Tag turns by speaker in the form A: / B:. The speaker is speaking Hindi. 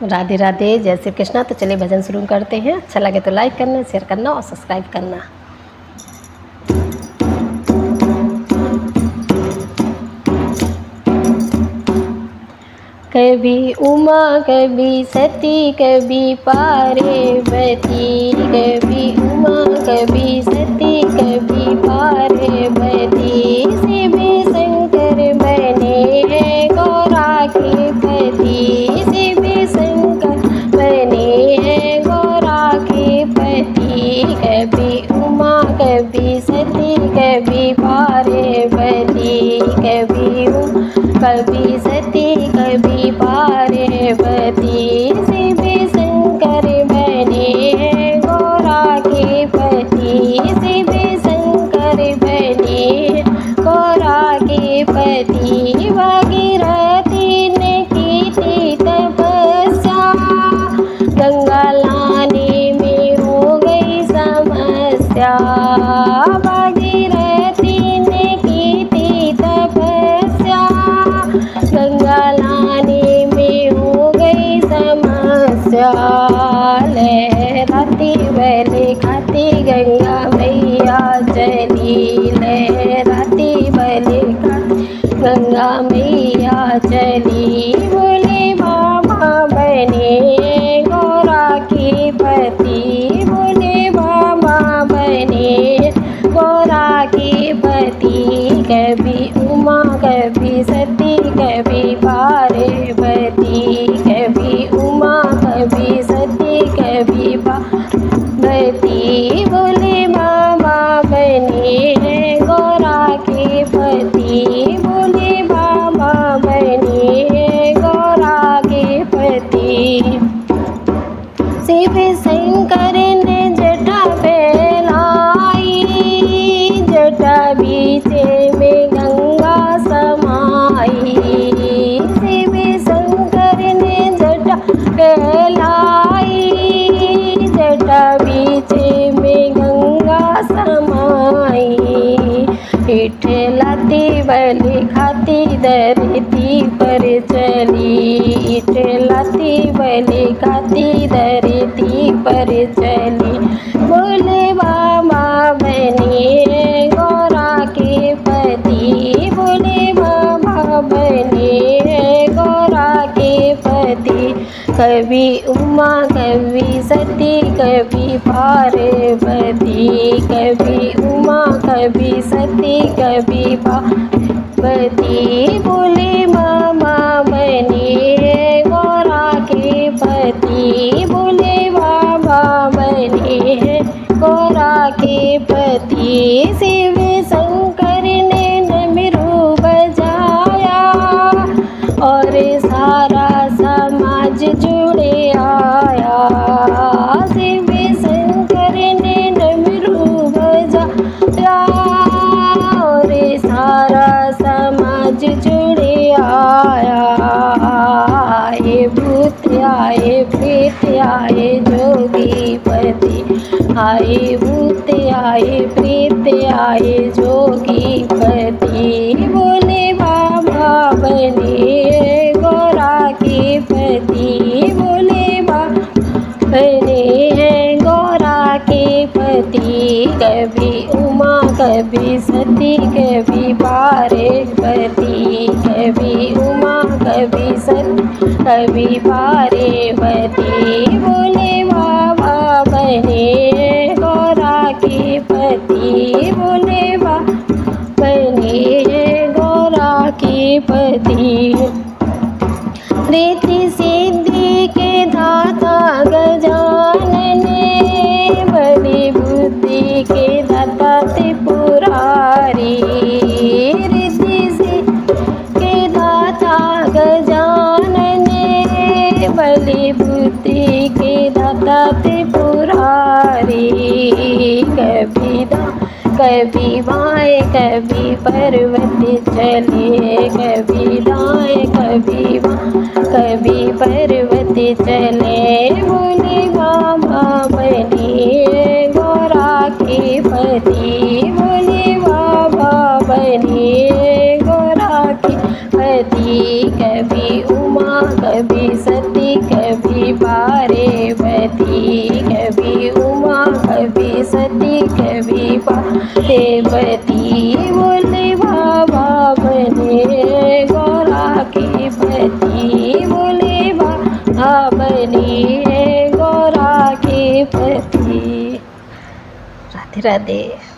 A: राधे राधे, जय श्री कृष्णा। तो चलिए भजन शुरू करते हैं। अच्छा लगे तो लाइक करना, शेयर करना और सब्सक्राइब करना। कभी उमा कभी सती कभी पार्वती, कभी उमा कभी सती कभी पार्वती, शिव शंकर बने हैं गौरा के पति, शिव शंकर बने हैं गौरा के पति। कभी उमा कभी सती कभी पार्वती, कभी सती कभी पार्वती, शिव शंकर बने हैं गौरा के पति, शिव शंकर बने गौरा के पति। भागीरथी ने की थी तपस्या, गंगा लाने में हो गई समस्या। भागीरथी ने की थी तपस्या, गंगा लाने में हो गई समस्या। लहराती बैले खाती गंगा मैया चली, लहराती बैले खाती गंगा मैया चली। बोले बाबा बने गौरा के पति, बोले बाबा बने गौरा के पति। कभी उमा कभी सती कभी पार्वती, कभी उमा कभी सती कभी पार्वती। बोले बाबा बने गौरा के पति, बोले बाबा बने गौरा के पति। शिव शंकर ने जटा फैलाई, जटा बीचे में गंगा समाई। शिव शंकर ने जटा फैलाई, जटा बीचे में गंगा समाई। इठलाती बलि खाती धरती पर चली, इठलाती बलि खाती धरती पर चली। बोले बाबा बने गौरा के पति, बोले बाबा बने गौरा के पति। कभी उमा कभी सती कभी पार्वती, कभी उमा कभी सती कभी पार्वती। बोले बाबा बने गौरा के पति, बोले बाबा बने गौरा के पति। शिव शंकर ने डमरू बजाया और सारा समाज जुड़े आया। शिव शंकर ने डमरू बजाया और सारा समाज जुड़े आया। आए भूत आए प्रेत आए जोगी पति, आए भूत आए प्रेत आए जोगी पति। बोले बाबा बने गौरा के पति, बोले बाबा बने गौरा के पति। कभी उमा कभी सती कभी पार्वती, कभी उमा कभी सती कभी पार्वती। बोले बाबा बने गौरा के पति, बोले बाबा बने गौरा के पति। रिद्धि सिद्धि के दाता गजानन, बड़ी बुद्धि के दाता त्रिपुरारी। रिद्धि सिद्धि के दाता गजानन, बड़ी बुद्धि के दाता त्रिपुरारी। कभी बाएं कभी पर्वत चले, कभी दाएं कभी कभी पर्वत चले। बोले बाबा बने गौरा के पति, बोले बाबा बने गौरा के पति। कभी उमा कभी सती कभी कभी देवती बोले बाबा बने गौरा के पति बोले बाबा बने गौरा के पति। राधे राधे।